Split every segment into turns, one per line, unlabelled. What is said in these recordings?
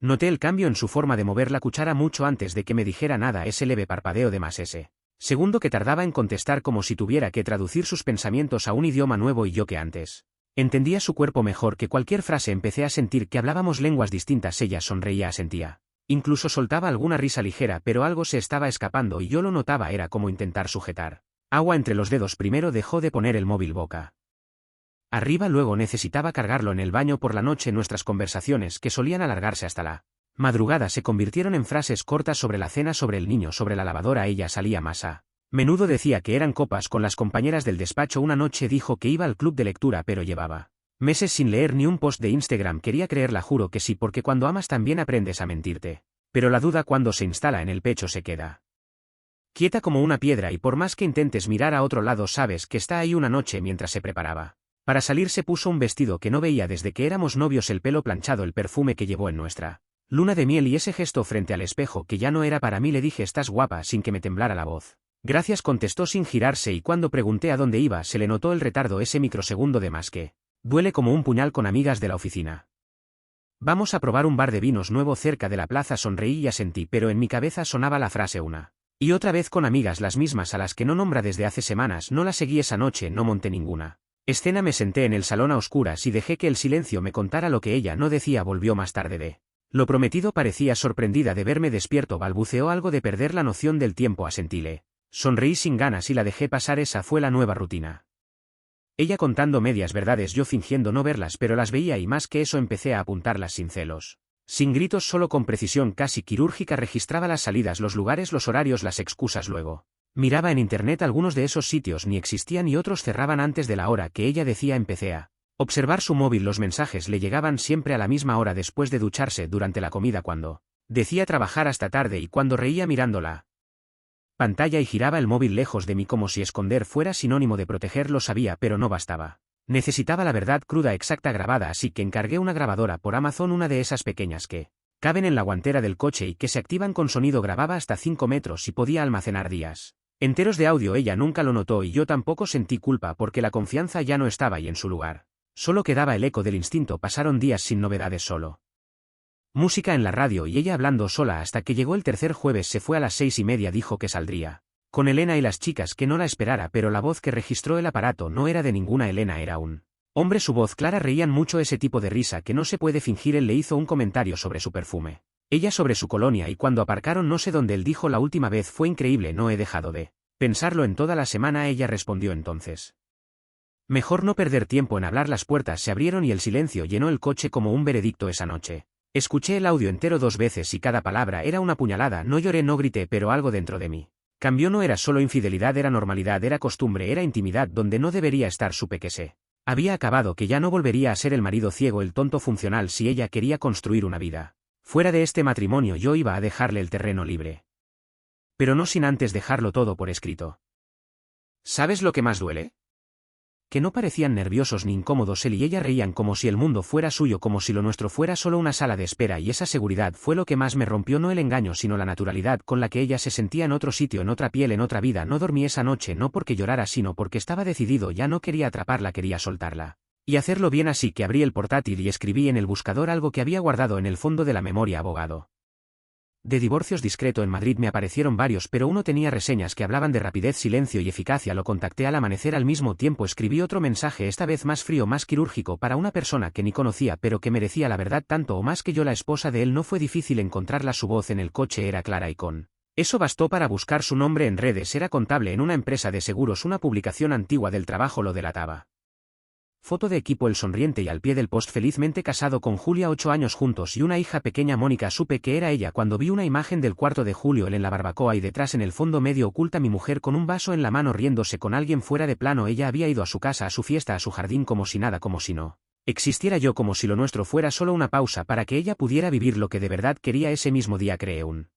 Noté el cambio en su forma de mover la cuchara mucho antes de que me dijera nada, ese leve parpadeo de más ese segundo que tardaba en contestar como si tuviera que traducir sus pensamientos a un idioma nuevo y yo que antes entendía su cuerpo mejor que cualquier frase empecé a sentir que hablábamos lenguas distintas. Ella sonreía, asentía. Incluso soltaba alguna risa ligera, pero algo se estaba escapando y yo lo notaba, era como intentar sujetar agua entre los dedos. Primero dejó de poner el móvil boca arriba, luego necesitaba cargarlo en el baño por la noche. Nuestras conversaciones, que solían alargarse hasta la madrugada, se convirtieron en frases cortas sobre la cena, sobre el niño, sobre la lavadora. Ella salía más a menudo, decía que eran copas con las compañeras del despacho. Una noche dijo que iba al club de lectura, pero llevaba meses sin leer ni un post de Instagram. Quería creerla, juro que sí, porque cuando amas también aprendes a mentirte. Pero la duda, cuando se instala en el pecho, se queda quieta como una piedra y por más que intentes mirar a otro lado sabes que está ahí. Una noche, mientras se preparaba para salir, se puso un vestido que no veía desde que éramos novios, el pelo planchado, el perfume que llevó en nuestra luna de miel y ese gesto frente al espejo que ya no era para mí. Le dije: estás guapa, sin que me temblara la voz. Gracias, contestó sin girarse, y cuando pregunté a dónde iba se le notó el retardo, ese microsegundo de más que duele como un puñal. Con amigas de la oficina. Vamos a probar un bar de vinos nuevo cerca de la plaza. Sonreí y asentí, pero en mi cabeza sonaba la frase una y otra vez. Con amigas, las mismas a las que no nombra desde hace semanas. No la seguí esa noche, no monté ninguna escena. Me senté en el salón a oscuras y dejé que el silencio me contara lo que ella no decía. Volvió más tarde de lo prometido. Parecía sorprendida de verme despierto. Balbuceó algo de perder la noción del tiempo. Asentíle. Sonreí sin ganas y la dejé pasar. Esa fue la nueva rutina. Ella contando medias verdades, yo fingiendo no verlas, pero las veía, y más que eso empecé a apuntarlas sin celos, sin gritos, solo con precisión casi quirúrgica. Registraba las salidas, los lugares, los horarios, las excusas. Luego miraba en internet, algunos de esos sitios ni existían y otros cerraban antes de la hora que ella decía. Empecé a observar su móvil. Los mensajes le llegaban siempre a la misma hora, después de ducharse, durante la comida, cuando decía trabajar hasta tarde y cuando reía mirándola pantalla y giraba el móvil lejos de mí como si esconder fuera sinónimo de proteger. Lo sabía, pero no bastaba. Necesitaba la verdad cruda, exacta, grabada, así que encargué una grabadora por Amazon, una de esas pequeñas que caben en la guantera del coche y que se activan con sonido. Grababa hasta 5 metros y podía almacenar días enteros de audio. Ella nunca lo notó y yo tampoco sentí culpa porque la confianza ya no estaba y en su lugar solo quedaba el eco del instinto. Pasaron días sin novedades, solo música en la radio y ella hablando sola, hasta que llegó el tercer jueves. Se fue a las 6:30, dijo que saldría con Elena y las chicas, que no la esperara, pero la voz que registró el aparato no era de ninguna Elena, era un hombre. Su voz clara, reían mucho, ese tipo de risa que no se puede fingir. Él le hizo un comentario sobre su perfume, ella sobre su colonia, y cuando aparcaron no sé dónde él dijo: la última vez fue increíble, no he dejado de pensarlo en toda la semana. Ella respondió entonces: mejor no perder tiempo en hablar. Las puertas se abrieron y el silencio llenó el coche como un veredicto. Esa noche escuché el audio entero 2 veces y cada palabra era una puñalada. No lloré, no grité, pero algo dentro de mí cambió. No era solo infidelidad, era normalidad, era costumbre, era intimidad donde no debería estar. Supe que se había acabado, que ya no volvería a ser el marido ciego, el tonto funcional. Si ella quería construir una vida fuera de este matrimonio, yo iba a dejarle el terreno libre. Pero no sin antes dejarlo todo por escrito. ¿Sabes lo que más duele? Que no parecían nerviosos ni incómodos. Él y ella reían como si el mundo fuera suyo, como si lo nuestro fuera solo una sala de espera, y esa seguridad fue lo que más me rompió. No el engaño, sino la naturalidad con la que ella se sentía en otro sitio, en otra piel, en otra vida. No dormí esa noche, no porque llorara, sino porque estaba decidido. Ya no quería atraparla, quería soltarla y hacerlo bien, así que abrí el portátil y escribí en el buscador algo que había guardado en el fondo de la memoria: abogado de divorcios discreto en Madrid. Me aparecieron varios, pero uno tenía reseñas que hablaban de rapidez, silencio y eficacia. Lo contacté al amanecer. Al mismo tiempo escribí otro mensaje, esta vez más frío, más quirúrgico, para una persona que ni conocía, pero que merecía la verdad tanto o más que yo, la esposa de él. No fue difícil encontrarla, su voz en el coche era clara y con eso bastó para buscar su nombre en redes. Era contable en una empresa de seguros, una publicación antigua del trabajo lo delataba. Foto de equipo, el sonriente, y al pie del post: felizmente casado con Julia, 8 años juntos y una hija pequeña. Mónica. Supe que era ella cuando vi una imagen del cuarto de Julio, él en la barbacoa y detrás en el fondo medio oculta mi mujer con un vaso en la mano riéndose con alguien fuera de plano. Ella había ido a su casa, a su fiesta, a su jardín, como si nada, como si no existiera yo, como si lo nuestro fuera solo una pausa para que ella pudiera vivir lo que de verdad quería. Ese mismo día creé un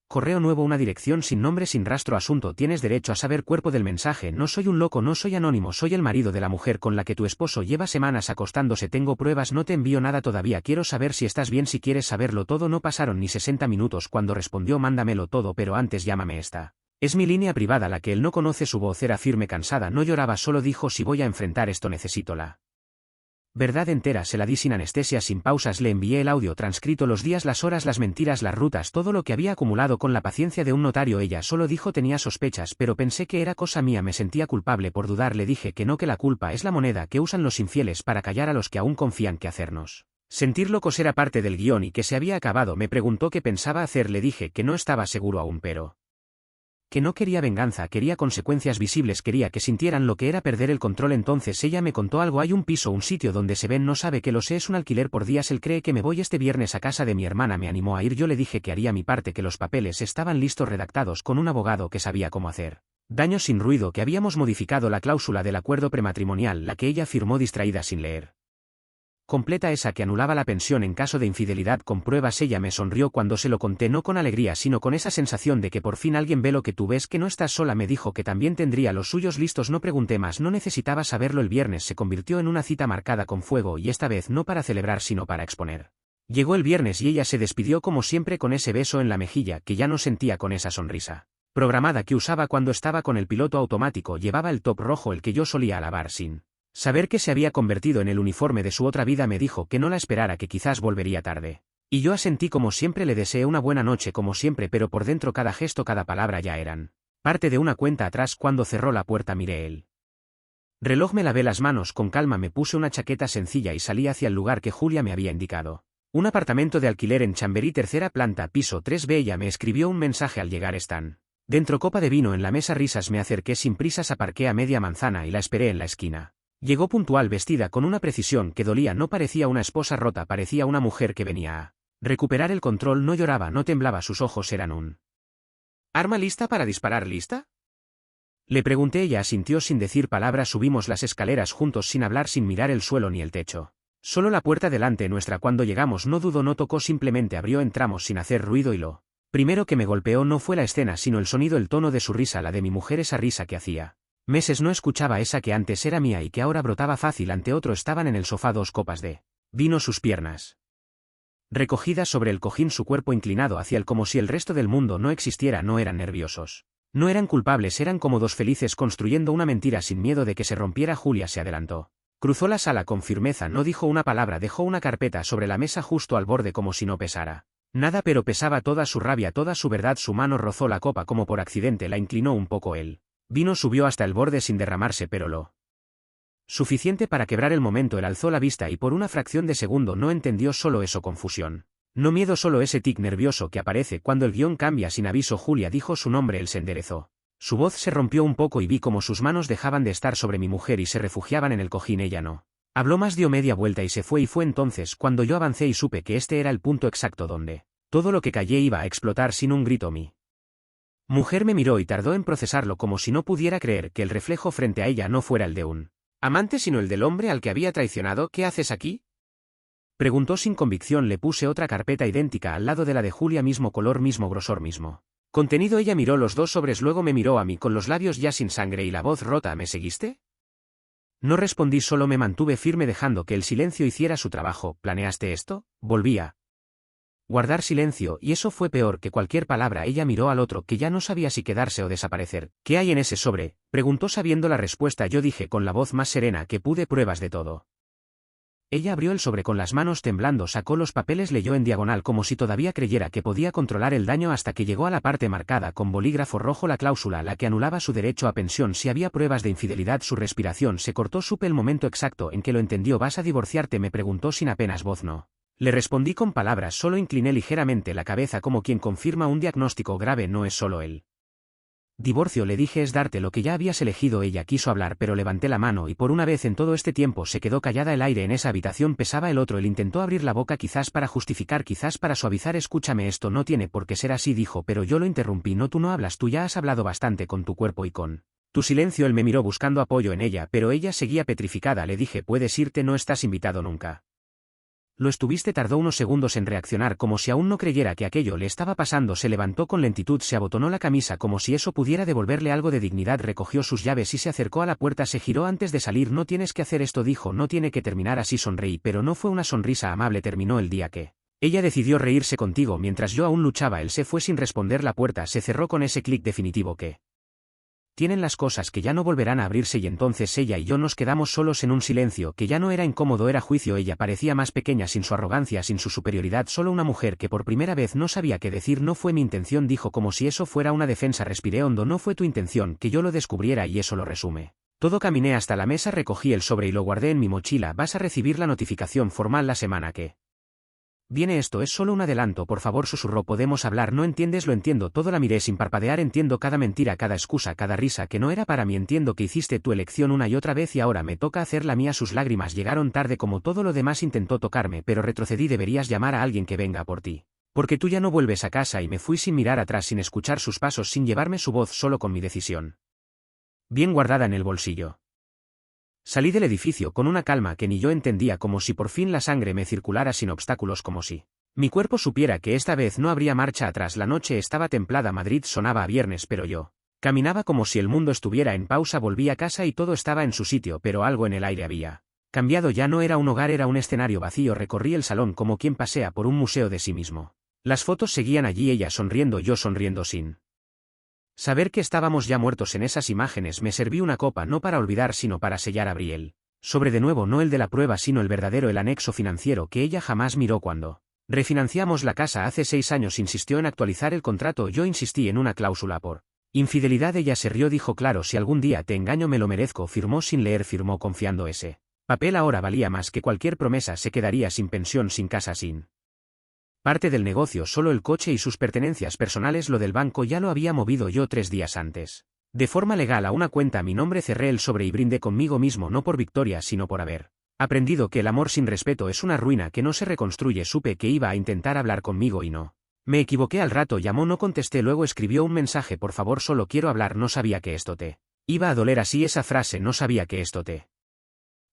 correo nuevo, una dirección sin nombre, sin rastro. Asunto: tienes derecho a saber. Cuerpo del mensaje: no soy un loco, no soy anónimo, soy el marido de la mujer con la que tu esposo lleva semanas acostándose. Tengo pruebas, no te envío nada todavía, quiero saber si estás bien, si quieres saberlo todo. No pasaron ni 60 minutos cuando respondió: mándamelo todo, pero antes llámame. Esta es mi línea privada. La que él no conoce. Su voz era firme, cansada, no lloraba, solo dijo: si voy a enfrentar esto necesito la Verdad entera se la di sin anestesia, sin pausas, le envié el audio transcrito, los días, las horas, las mentiras, las rutas, todo lo que había acumulado con la paciencia de un notario. Ella solo dijo tenía sospechas, pero pensé que era cosa mía, me sentía culpable por dudar, le dije que no, que la culpa es la moneda que usan los infieles para callar a los que aún confían, que hacernos sentir locos era parte del guión y que se había acabado. Me preguntó qué pensaba hacer, le dije que no estaba seguro aún, pero que no quería venganza, quería consecuencias visibles, quería que sintieran lo que era perder el control. Entonces ella me contó algo, hay un piso, un sitio donde se ven, no sabe que lo sé, es un alquiler por días, él cree que me voy este viernes a casa de mi hermana, me animó a ir, yo le dije que haría mi parte, que los papeles estaban listos, redactados con un abogado que sabía cómo hacer daños sin ruido, que habíamos modificado la cláusula del acuerdo prematrimonial, la que ella firmó distraída sin leer completa, esa que anulaba la pensión en caso de infidelidad, con pruebas. Ella me sonrió cuando se lo conté, no con alegría sino con esa sensación de que por fin alguien ve lo que tú ves, que no estás sola. Me dijo que también tendría los suyos listos, no pregunté más, no necesitaba saberlo. El viernes se convirtió en una cita marcada con fuego, y esta vez no para celebrar sino para exponer. Llegó el viernes y ella se despidió como siempre con ese beso en la mejilla que ya no sentía, con esa sonrisa programada que usaba cuando estaba con el piloto automático. Llevaba el top rojo, el que yo solía alabar sin saber que se había convertido en el uniforme de su otra vida. Me dijo que no la esperara, que quizás volvería tarde. Y yo asentí como siempre, le deseé una buena noche como siempre, pero por dentro cada gesto, cada palabra ya eran parte de una cuenta atrás. Cuando cerró la puerta miré el reloj, me lavé las manos con calma, me puse una chaqueta sencilla y salí hacia el lugar que Julia me había indicado. Un apartamento de alquiler en Chamberí, tercera planta, piso 3B. Ella me escribió un mensaje al llegar, están dentro, copa de vino en la mesa, risas. Me acerqué sin prisas, aparqué a media manzana y la esperé en la esquina. Llegó puntual, vestida con una precisión que dolía, no parecía una esposa rota, parecía una mujer que venía a recuperar el control. No lloraba, no temblaba, sus ojos eran un arma lista para disparar. ¿Lista?, le pregunté. Ella asintió sin decir palabra. Subimos las escaleras juntos sin hablar, sin mirar el suelo ni el techo. Solo la puerta delante nuestra. Cuando llegamos no dudó, no tocó, simplemente abrió. Entramos sin hacer ruido y lo primero que me golpeó no fue la escena sino el sonido, el tono de su risa, la de mi mujer, esa risa que hacía meses no escuchaba, esa que antes era mía y que ahora brotaba fácil ante otro. Estaban en el sofá, 2 copas de vino, sus piernas recogidas sobre el cojín, su cuerpo inclinado hacia él como si el resto del mundo no existiera. No eran nerviosos, no eran culpables, eran cómodos, felices, construyendo una mentira sin miedo de que se rompiera. Julia se adelantó, cruzó la sala con firmeza, no dijo una palabra, dejó una carpeta sobre la mesa justo al borde como si no pesara nada, pero pesaba toda su rabia, toda su verdad. Su mano rozó la copa como por accidente, la inclinó un poco. El vino subió hasta el borde sin derramarse, pero lo suficiente para quebrar el momento. Él alzó la vista y por una fracción de segundo no entendió, solo eso, confusión. No miedo, solo ese tic nervioso que aparece cuando el guión cambia sin aviso. Julia dijo su nombre, él se enderezó. Su voz se rompió un poco y vi como sus manos dejaban de estar sobre mi mujer y se refugiaban en el cojín. Ella no habló más, dio media vuelta y se fue, y fue entonces cuando yo avancé y supe que este era el punto exacto donde todo lo que callé iba a explotar. Sin un grito mi mujer me miró y tardó en procesarlo, como si no pudiera creer que el reflejo frente a ella no fuera el de un amante sino el del hombre al que había traicionado. ¿Qué haces aquí?, preguntó sin convicción. Le puse otra carpeta idéntica al lado de la de Julia, mismo color, mismo grosor, mismo contenido. Ella miró los 2 sobres, luego me miró a mí con los labios ya sin sangre y la voz rota. ¿Me seguiste? No respondí, solo me mantuve firme dejando que el silencio hiciera su trabajo. ¿Planeaste esto? Volví a guardar silencio, y eso fue peor que cualquier palabra. Ella miró al otro, que ya no sabía si quedarse o desaparecer. ¿Qué hay en ese sobre?, preguntó sabiendo la respuesta. Yo dije con la voz más serena que pude, pruebas de todo. Ella abrió el sobre con las manos temblando, sacó los papeles, leyó en diagonal como si todavía creyera que podía controlar el daño, hasta que llegó a la parte marcada con bolígrafo rojo, la cláusula, la que anulaba su derecho a pensión si había pruebas de infidelidad. Su respiración se cortó, supe el momento exacto en que lo entendió. ¿Vas a divorciarte?, me preguntó sin apenas voz. No le respondí con palabras, solo incliné ligeramente la cabeza como quien confirma un diagnóstico grave. No es solo el divorcio, le dije, es darte lo que ya habías elegido. Ella quiso hablar, pero levanté la mano y por una vez en todo este tiempo se quedó callada. El aire en esa habitación pesaba. El otro, él intentó abrir la boca, quizás para justificar, quizás para suavizar. Escúchame, esto no tiene por qué ser así, dijo, pero yo lo interrumpí. No, tú no hablas, tú ya has hablado bastante con tu cuerpo y con tu silencio. Él me miró buscando apoyo en ella, pero ella seguía petrificada. Le dije, puedes irte, no estás invitado nunca. Lo estuviste. Tardó unos segundos en reaccionar, como si aún no creyera que aquello le estaba pasando. Se levantó con lentitud, se abotonó la camisa como si eso pudiera devolverle algo de dignidad, recogió sus llaves y se acercó a la puerta. Se giró antes de salir. No tienes que hacer esto, dijo, no tiene que terminar así. Sonreí, pero no fue una sonrisa amable. Terminó el día que ella decidió reírse contigo mientras yo aún luchaba. Él se fue sin responder. La puerta se cerró con ese clic definitivo que Tienen las cosas que ya no volverán a abrirse y entonces ella y yo nos quedamos solos en un silencio que ya no era incómodo, era juicio. Ella parecía más pequeña, sin su arrogancia, sin su superioridad, solo una mujer que por primera vez no sabía qué decir. No fue mi intención, dijo como si eso fuera una defensa. Respiré hondo. No fue tu intención que yo lo descubriera y eso lo resume todo. Caminé hasta la mesa, recogí el sobre y lo guardé en mi mochila. Vas a recibir la notificación formal la semana que viene. Esto es solo un adelanto, por favor, susurró. ¿Podemos hablar? ¿No entiendes? Lo entiendo todo. La miré sin parpadear. Entiendo cada mentira, cada excusa, cada risa que no era para mí. Entiendo que hiciste tu elección una y otra vez y ahora me toca hacer la mía. Sus lágrimas llegaron tarde como todo lo demás. Intentó tocarme, pero retrocedí. Deberías llamar a alguien que venga por ti. Porque tú ya no vuelves a casa. Y me fui sin mirar atrás, sin escuchar sus pasos, sin llevarme su voz, solo con mi decisión bien guardada en el bolsillo. Salí del edificio con una calma que ni yo entendía, como si por fin la sangre me circulara sin obstáculos, como si mi cuerpo supiera que esta vez no habría marcha atrás. La noche estaba templada, Madrid sonaba a viernes, pero yo caminaba como si el mundo estuviera en pausa. Volví a casa y todo estaba en su sitio, pero algo en el aire había cambiado. Ya no era un hogar, era un escenario vacío. Recorrí el salón como quien pasea por un museo de sí mismo. Las fotos seguían allí, ella sonriendo, yo sonriendo sin saber que estábamos ya muertos en esas imágenes. Me serví una copa, no para olvidar sino para sellar. Abrí el sobre de nuevo, no el de la prueba sino el verdadero, el anexo financiero que ella jamás miró. Cuando refinanciamos la casa hace 6 años insistió en actualizar el contrato. Yo insistí en una cláusula por infidelidad. Ella se rió, dijo claro, si algún día te engaño me lo merezco. Firmó sin leer, firmó confiando. Ese papel ahora valía más que cualquier promesa. Se quedaría sin pensión, sin casa, sin parte del negocio, solo el coche y sus pertenencias personales. Lo del banco ya lo había movido yo 3 días antes. De forma legal a una cuenta a mi nombre. Cerré el sobre y brindé conmigo mismo, no por victoria sino por haber aprendido que el amor sin respeto es una ruina que no se reconstruye. Supe que iba a intentar hablar conmigo y no me equivoqué. Al rato llamó, no contesté, luego escribió un mensaje: por favor, solo quiero hablar. No sabía que esto te iba a doler así. Esa frase, no sabía que esto te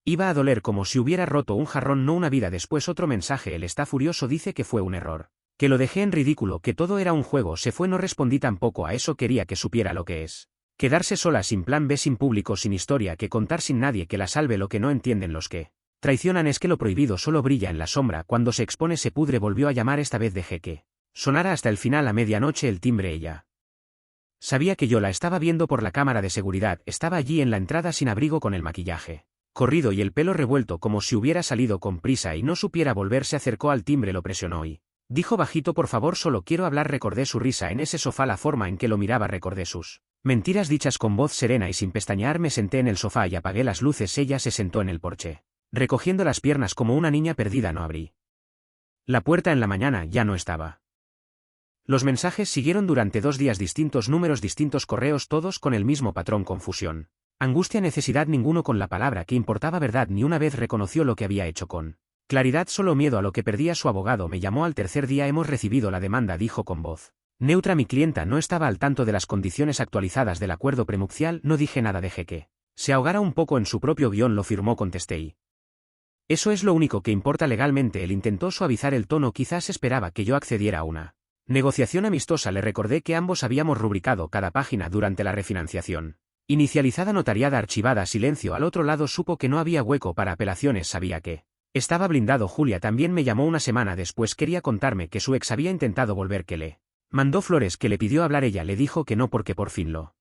iba a doler, como si hubiera roto un jarrón, no una vida. Después otro mensaje: él está furioso, dice que fue un error, que lo dejé en ridículo, que todo era un juego. Se fue, no respondí tampoco a eso. Quería que supiera lo que es quedarse sola, sin plan B, sin público, sin historia que contar, sin nadie que la salve. Lo que no entienden los que traicionan es que lo prohibido solo brilla en la sombra. Cuando se expone se pudre. Volvió a llamar, esta vez dejé que sonara hasta el final. A medianoche el timbre. Ella sabía que yo la estaba viendo por la cámara de seguridad. Estaba allí en la entrada sin abrigo, con el maquillaje corrido y el pelo revuelto, como si hubiera salido con prisa y no supiera volver. Se acercó al timbre, lo presionó y dijo bajito: por favor, solo quiero hablar. Recordé su risa en ese sofá, la forma en que lo miraba. Recordé sus mentiras dichas con voz serena y sin pestañear. Me senté en el sofá y apagué las luces. Ella se sentó en el porche, recogiendo las piernas como una niña perdida. No abrí la puerta en la mañana, ya no estaba. Los mensajes siguieron durante 2 días, distintos números, distintos correos, todos con el mismo patrón: confusión, angustia, necesidad. Ninguno con la palabra que importaba verdad. Ni una vez reconoció lo que había hecho con claridad, solo miedo a lo que perdía. Su abogado me llamó al tercer día. Hemos recibido la demanda, dijo con voz neutra. Mi clienta no estaba al tanto de las condiciones actualizadas del acuerdo prenupcial. No dije nada, dejé que se ahogara un poco en su propio guión. Lo firmó, contesté y eso es lo único que importa legalmente. Él intentó suavizar el tono, quizás esperaba que yo accediera a una negociación amistosa. Le recordé que ambos habíamos rubricado cada página durante la refinanciación inicializada, notariada, archivada. Silencio al otro lado. Supo que no había hueco para apelaciones. Sabía que estaba blindado. Julia también me llamó una semana después. Quería contarme que su ex había intentado volver, que le mandó flores, que le pidió hablar. Ella le dijo que no porque por fin lo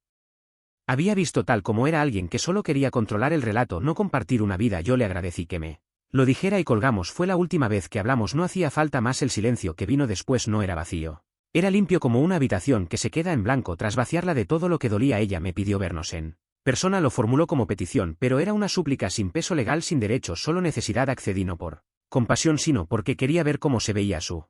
había visto tal como era, alguien que solo quería controlar el relato, no compartir una vida. Yo le agradecí que me lo dijera y colgamos. Fue la última vez que hablamos. No hacía falta más. El silencio que vino después no era vacío. Era limpio, como una habitación que se queda en blanco tras vaciarla de todo lo que dolía. Ella me pidió vernos en persona, lo formuló como petición, pero era una súplica sin peso legal, sin derecho, solo necesidad. Accedí no por compasión sino porque quería ver cómo se veía su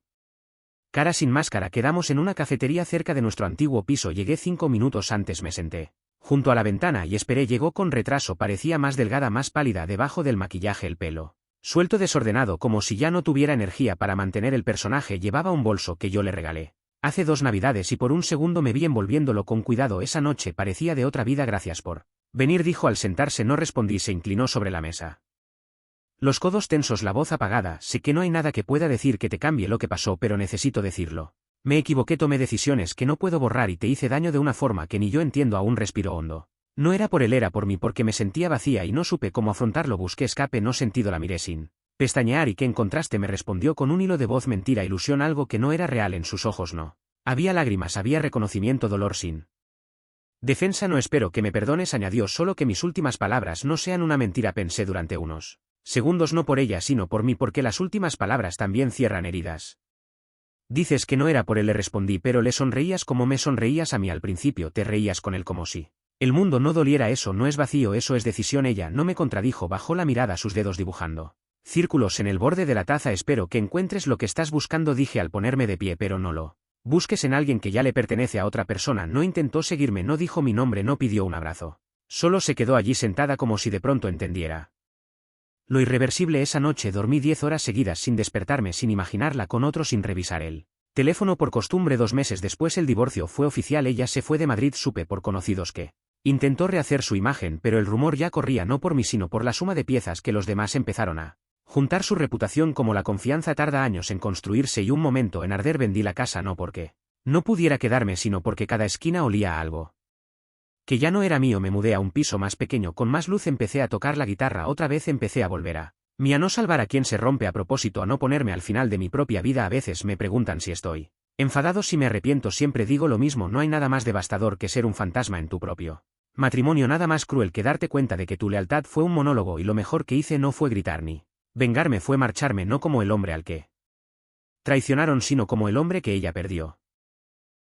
cara sin máscara. Quedamos en una cafetería cerca de nuestro antiguo piso. Llegué 5 minutos antes. Me senté junto a la ventana y esperé. Llegó con retraso. Parecía más delgada, más pálida debajo del maquillaje, el pelo suelto, desordenado, como si ya no tuviera energía para mantener el personaje. Llevaba un bolso que yo le regalé hace 2 navidades y por un segundo me vi envolviéndolo con cuidado. Esa noche parecía de otra vida. Gracias por venir, dijo al sentarse. No respondí. Se inclinó sobre la mesa, los codos tensos, la voz apagada. Sé que no hay nada que pueda decir que te cambie lo que pasó, pero necesito decirlo. Me equivoqué, tomé decisiones que no puedo borrar y te hice daño de una forma que ni yo entiendo aún. Respiró hondo. No era por él, era por mí, porque me sentía vacía y no supe cómo afrontarlo. Busqué escape, no sentido. La miré sin pestañear. ¿Y qué encontraste?, me respondió con un hilo de voz. Mentira, ilusión, algo que no era real. En sus ojos no había lágrimas, había reconocimiento, dolor sin Defensa, no espero que me perdones, añadió, solo que mis últimas palabras no sean una mentira, pensé durante unos segundos, no por ella sino por mí, porque las últimas palabras también cierran heridas. Dices que no era por él, le respondí, pero le sonreías como me sonreías a mí al principio, te reías con él como si el mundo no doliera. Eso no es vacío, eso es decisión. Ella no me contradijo, bajó la mirada, sus dedos dibujando círculos en el borde de la taza. Espero que encuentres lo que estás buscando, dije al ponerme de pie, pero no lo busques en alguien que ya le pertenece a otra persona. No intentó seguirme, no dijo mi nombre, no pidió un abrazo. Solo se quedó allí sentada como si de pronto entendiera lo irreversible. Esa noche dormí 10 horas seguidas sin despertarme, sin imaginarla con otro, sin revisar el teléfono por costumbre. 2 meses después el divorcio fue oficial, ella se fue de Madrid. Supe por conocidos que intentó rehacer su imagen, pero el rumor ya corría, no por mí sino por la suma de piezas que los demás empezaron a juntar. Su reputación, como la confianza, tarda años en construirse y un momento en arder. Vendí la casa no porque no pudiera quedarme, sino porque cada esquina olía a algo que ya no era mío. Me mudé a un piso más pequeño, con más luz. Empecé a tocar la guitarra otra vez, empecé a volver a mí, a no salvar a quien se rompe a propósito, a no ponerme al final de mi propia vida. A veces me preguntan si estoy enfadado, si me arrepiento. Siempre digo lo mismo, no hay nada más devastador que ser un fantasma en tu propio matrimonio, nada más cruel que darte cuenta de que tu lealtad fue un monólogo y lo mejor que hice no fue gritar ni vengarme, fue marcharme, no como el hombre al que traicionaron, sino como el hombre que ella perdió.